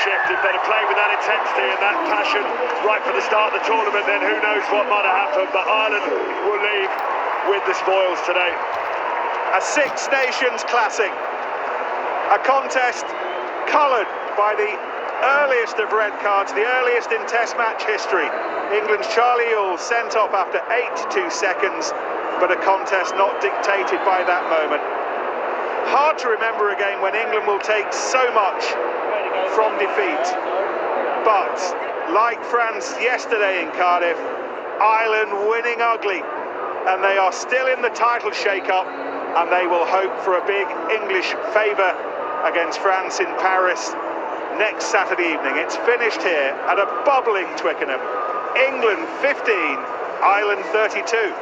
shift. If they'd have played with that intensity and that passion right from the start of the tournament, then who knows what might have happened. But Ireland will leave with the spoils today. A Six Nations classic. A contest coloured by the earliest of red cards, the earliest in Test match history. England's Charlie Ewell sent off after 82 seconds, but a contest not dictated by that moment. Hard to remember a game when England will take so much from defeat. But, like France yesterday in Cardiff, Ireland winning ugly, and they are still in the title shake-up, and they will hope for a big English favour against France in Paris next Saturday evening. It's finished here at a bubbling Twickenham. England 15, Ireland 32.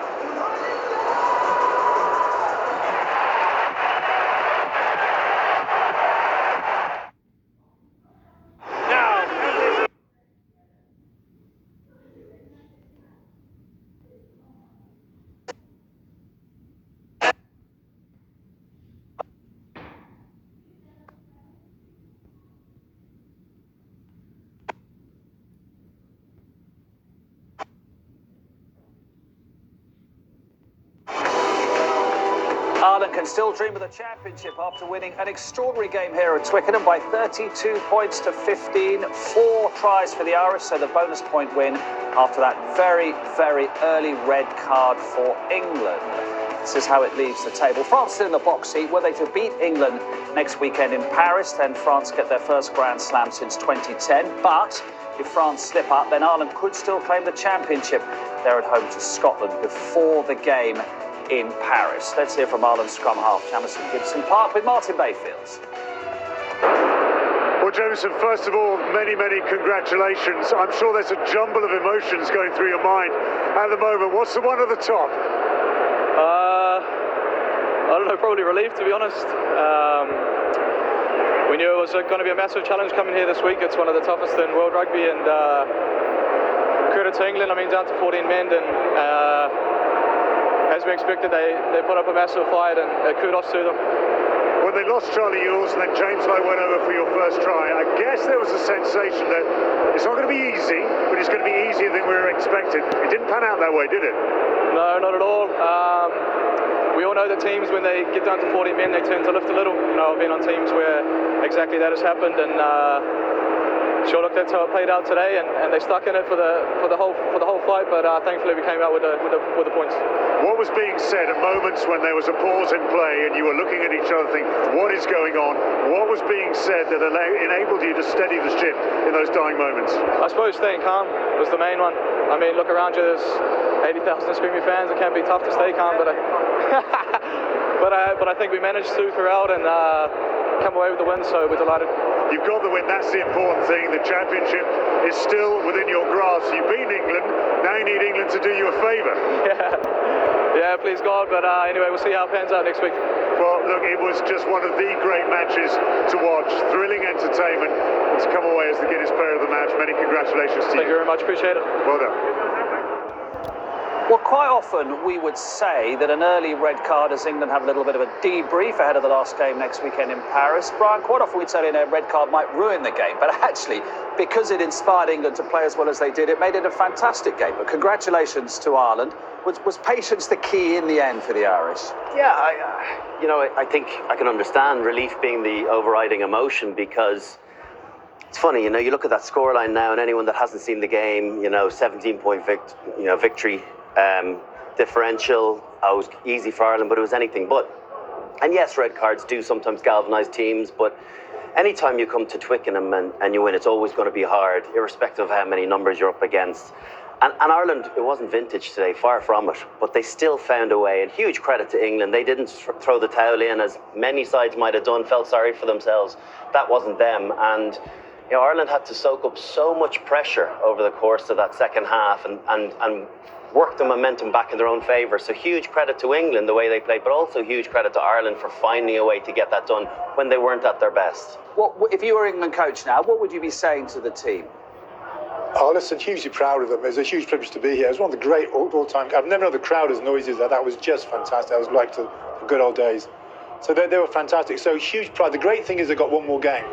Ireland can still dream of the championship after winning an extraordinary game here at Twickenham by 32 points to 15. 4 tries for the Irish, so the bonus point win after that very, very early red card for England. This is how it leaves the table. France still in the box seat. Were they to beat England next weekend in Paris, then France get their first Grand Slam since 2010. But if France slip up, then Ireland could still claim the championship. They're at home to Scotland before the game in Paris. Let's hear from Ireland's scrum half, Jamison Gibson-Park, with Martin Bayfields. Well, Jamison, first of all, many, many congratulations. I'm sure there's a jumble of emotions going through your mind at the moment. What's the one at the top? I don't know, probably relief, to be honest. We knew it was going to be a massive challenge coming here this week. It's one of the toughest in world rugby, and credit to England, I mean, down to 14 men, and as we expected, they put up a massive fight, and kudos to them. When they lost Charlie Ewell and then James Lowe went over for your first try, I guess there was a sensation that it's not going to be easy, but it's going to be easier than we were expecting. It didn't pan out that way, did it? No, not at all. We all know that teams, when they get down to 40 men, they tend to lift a little. You know, I've been on teams where exactly that has happened, and sure, look, that's how it played out today, and they stuck in it for the whole fight. But thankfully, we came out with the points. What was being said at moments when there was a pause in play and you were looking at each other, thinking, "What is going on?" What was being said that enabled you to steady the ship in those dying moments? I suppose staying calm was the main one. I mean, look around you. There's 80,000 screaming fans. It can be tough to stay calm, but I think we managed to throughout and come away with the win. So we're delighted. You've got the win, that's the important thing. The championship is still within your grasp. You've beaten England, now you need England to do you a favour. Yeah, please God, but anyway, we'll see how it pans out next week. Well, look, it was just one of the great matches to watch. Thrilling entertainment, and to come away as the Guinness Player of the match. Many congratulations to you. Thank you very much, appreciate it. Well done. Well, quite often we would say that an early red card as England have a little bit of a debrief ahead of the last game next weekend in Paris. Brian, quite often we'd say a red card might ruin the game, but actually, because it inspired England to play as well as they did, it made it a fantastic game. But congratulations to Ireland. Was patience the key in the end for the Irish? Yeah, I think I can understand relief being the overriding emotion, because it's funny, you look at that scoreline now, and anyone that hasn't seen the game, 17-point victory. Differential, it was easy for Ireland, but it was anything but. And yes, red cards do sometimes galvanise teams, but anytime you come to Twickenham and you win, it's always going to be hard, irrespective of how many numbers you're up against. And Ireland, it wasn't vintage today, far from it, but they still found a way, and huge credit to England. They didn't throw the towel in, as many sides might have done, felt sorry for themselves. That wasn't them, and Ireland had to soak up so much pressure over the course of that second half and work the momentum back in their own favour. So huge credit to England, the way they played, but also huge credit to Ireland for finding a way to get that done when they weren't at their best. If you were England coach now, what would you be saying to the team? Oh, listen, hugely proud of them. It's a huge privilege to be here. It was one of the great all-time... I've never known the crowd as noisy as that. That was just fantastic. That was like the good old days. So they were fantastic. So huge pride. The great thing is they got one more game.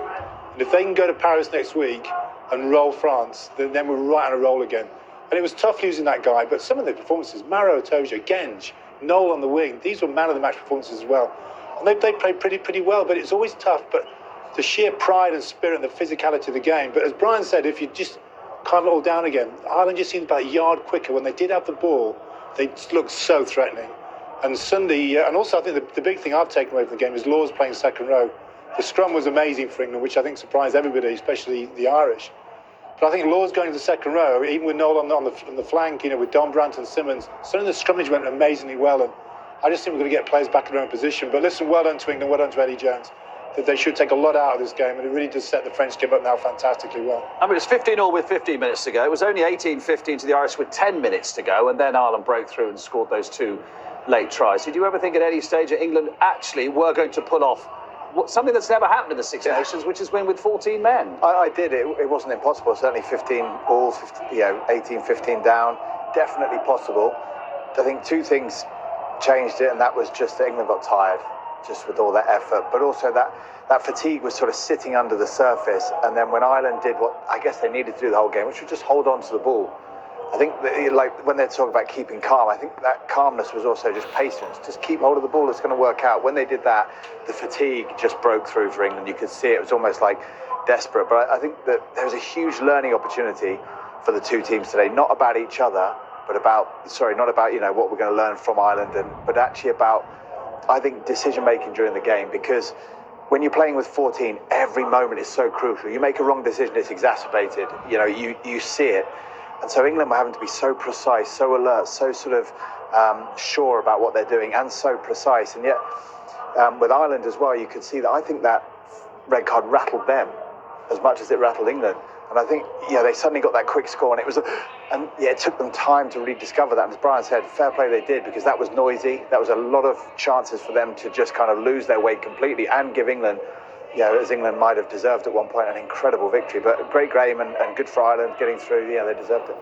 And if they can go to Paris next week and roll France, then we're right on a roll again. And it was tough losing that guy, but some of the performances, Maro Tojo, Genge, Noel on the wing, these were man of the match performances as well. And they played pretty well, but it's always tough. But the sheer pride and spirit and the physicality of the game. But as Brian said, if you just calm it all down again, Ireland just seemed about a yard quicker. When they did have the ball, they just looked so threatening. And Sunday, and also I think the big thing I've taken away from the game is Lawes playing second row. The scrum was amazing for England, which I think surprised everybody, especially the Irish. But I think Lawes going to the second row, even with Noel on the flank, with Don Brandt and Simmons, suddenly the scrummage went amazingly well. And I just think we're going to get players back in their own position. But listen, well done to England, well done to Eddie Jones. That they should take a lot out of this game, and it really does set the French game up now fantastically well. I mean, it's 15-all with 15 minutes to go. It was only 18-15 to the Irish with 10 minutes to go, and then Ireland broke through and scored those two late tries. Did you ever think at any stage that England actually were going to pull off something that's never happened in the Six Nations, which is win with 14 men? I did. It wasn't impossible. Certainly 15 balls, 18-15 down. Definitely possible. I think two things changed it, and that was just that England got tired, just with all that effort, but also that fatigue was sort of sitting under the surface. And then when Ireland did what I guess they needed to do the whole game, which was just hold on to the ball, I think that, like when they're talking about keeping calm, I think that calmness was also just patience. Just keep hold of the ball, it's going to work out. When they did that, the fatigue just broke through for England. You could see it was almost like desperate. But I think that there was a huge learning opportunity for the two teams today, not about each other, but not about what we're going to learn from Ireland, but actually about, I think, decision making during the game. Because when you're playing with 14, every moment is so crucial. You make a wrong decision, it's exacerbated. You see it. And so England were having to be so precise, so alert, so sort of sure about what they're doing, and so precise. And yet, with Ireland as well, you could see that I think that red card rattled them as much as it rattled England. And I think, they suddenly got that quick score, and it took them time to rediscover that. And as Brian said, fair play they did, because that was noisy. That was a lot of chances for them to just kind of lose their way completely and give England, as England might have deserved at one point, an incredible victory. But a great game and good for Ireland getting through. They deserved it.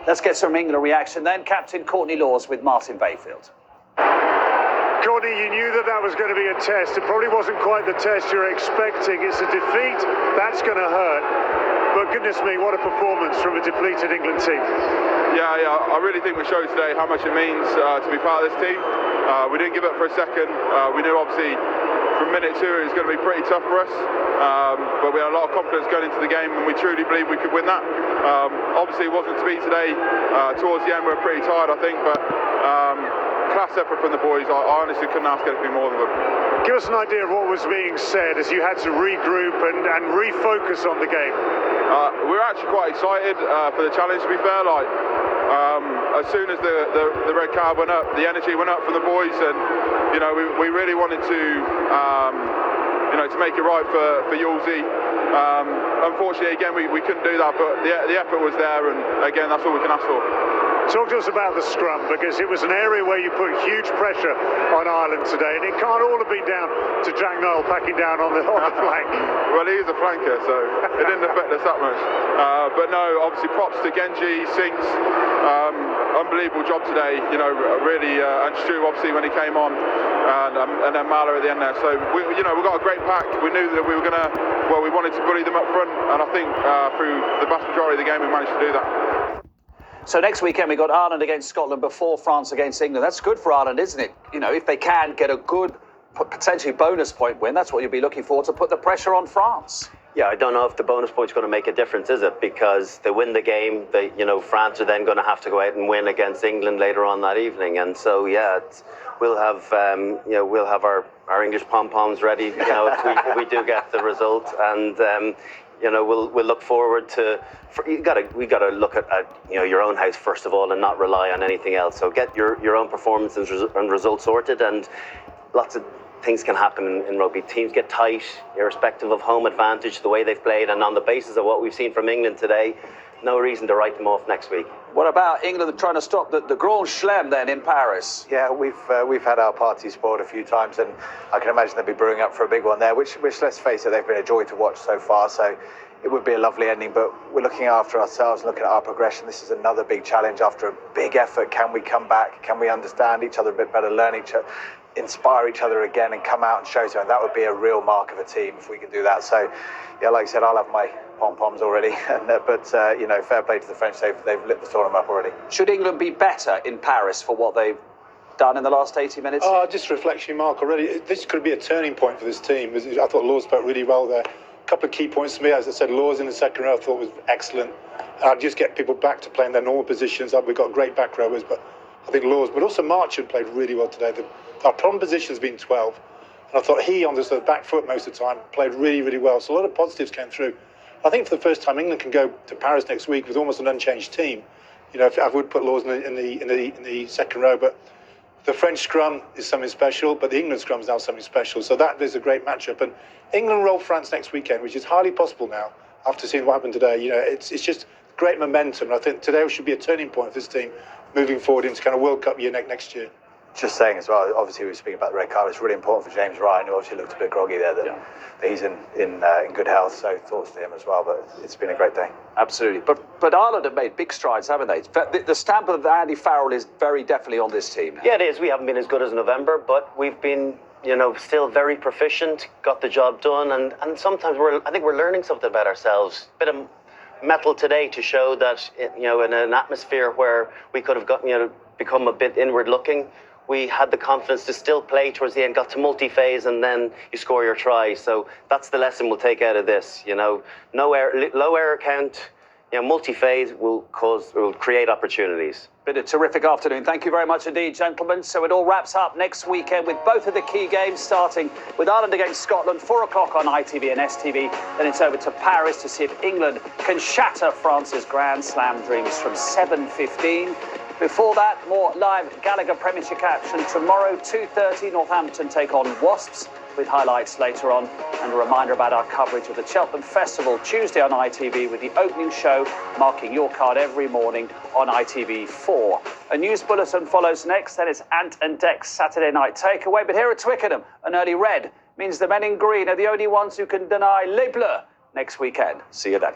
Let's get some England reaction then. Captain Courtney Lawes with Martin Bayfield. Courtney, you knew that was going to be a test. It probably wasn't quite the test you're expecting. It's a defeat. That's going to hurt. But goodness me, what a performance from a depleted England team. Yeah, I really think we showed today how much it means to be part of this team. We didn't give up for a second. We knew obviously from minute two it was going to be pretty tough for us, but we had a lot of confidence going into the game, and we truly believed we could win that. Obviously it wasn't to be today. Towards the end we were pretty tired, I think, but class effort from the boys. I honestly couldn't ask anything more of them. Give us an idea of what was being said as you had to regroup and refocus on the game. We were actually quite excited for the challenge, to be fair. As soon as the red card went up, the energy went up from the boys, and we really wanted to make it right for Yulesy. Unfortunately, again, we couldn't do that, but the effort was there, and again, that's all we can ask for. Talk to us about the scrum, because it was an area where you put huge pressure on Ireland today, and it can't all have been down to Jack Noel packing down on the flank. Well, he is a flanker, so it didn't affect us that much. But no, obviously props to Genji, Sinks, unbelievable job today. Really, and Stu obviously when he came on, and then Marler at the end there. So we got a great pack. We knew that we wanted to bully them up front, and I think through the vast majority of the game we managed to do that. So next weekend we got Ireland against Scotland before France against England. That's good for Ireland, isn't it? If they can get a good, potentially bonus point win, that's what you'll be looking for, to put the pressure on France. Yeah, I don't know if the bonus point's going to make a difference, is it? Because they win the game, France are then going to have to go out and win against England later on that evening, and so we'll have our English pom-poms ready, if we do get the result, and we'll look forward to. We got to look at your own house first of all, and not rely on anything else. So get your own performance and results sorted, and lots of things can happen in rugby. Teams get tight, irrespective of home advantage, the way they've played, and on the basis of what we've seen from England today, no reason to write them off next week. What about England trying to stop the Grand Chelem then in Paris? Yeah, we've had our party spoiled a few times, and I can imagine they'll be brewing up for a big one there, which let's face it, they've been a joy to watch so far, so it would be a lovely ending, but we're looking after ourselves, looking at our progression. This is another big challenge after a big effort. Can we come back? Can we understand each other a bit better, learn each other? inspire each other again and come out and show something. That would be a real mark of a team if we can do that. So, yeah, like I said, I'll have my pom-poms already. But fair play to the French. They've lit the tournament up already. Should England be better in Paris for what they've done in the last 80 minutes? Oh, just a reflection, Mark, already. This could be a turning point for this team. I thought Lawes spoke really well there. A couple of key points for me. As I said, Lawes in the second row I thought was excellent. I'd just get people back to playing their normal positions. We've got great back rowers, but I think Lawes, but also Marchand played really well today. Our problem position's been 12. And I thought he, on the sort of back foot most of the time, played really, really well. So a lot of positives came through. I think for the first time, England can go to Paris next week with almost an unchanged team. You know, I would put Lawes in the second row, but the French scrum is something special, but the England scrum is now something special. So that is a great matchup. And England roll France next weekend, which is highly possible now after seeing what happened today. You know, it's just great momentum. And I think today should be a turning point for this team moving forward into kind of World Cup year next year. Just saying as well, obviously we were speaking about the red card. It's really important for James Ryan, who obviously looked a bit groggy there, that he's in good health. So thoughts to him as well. But it's been a great day. Absolutely. But Ireland have made big strides, haven't they? The stamp of Andy Farrell is very definitely on this team. Yeah, it is. We haven't been as good as November, but we've been, still very proficient, got the job done, and sometimes I think we're learning something about ourselves. Bit of metal today to show that, in an atmosphere where we could have become a bit inward looking, we had the confidence to still play towards the end, got to multi-phase, and then you score your try. So that's the lesson we'll take out of this. No low error count. Multi-phase will create opportunities. Been a terrific afternoon. Thank you very much indeed, gentlemen. So it all wraps up next weekend with both of the key games starting with Ireland against Scotland, 4 o'clock on ITV and STV. Then it's over to Paris to see if England can shatter France's Grand Slam dreams from 7:15. Before that, more live Gallagher Premiership action tomorrow, 2:30. Northampton take on Wasps, with highlights later on. And a reminder about our coverage of the Cheltenham Festival Tuesday on ITV, with the opening show marking your card every morning on ITV4. A news bulletin follows next, then it's Ant and Dec's Saturday night takeaway. But here at Twickenham, an early red means the men in green are the only ones who can deny Les Bleus next weekend. See you then.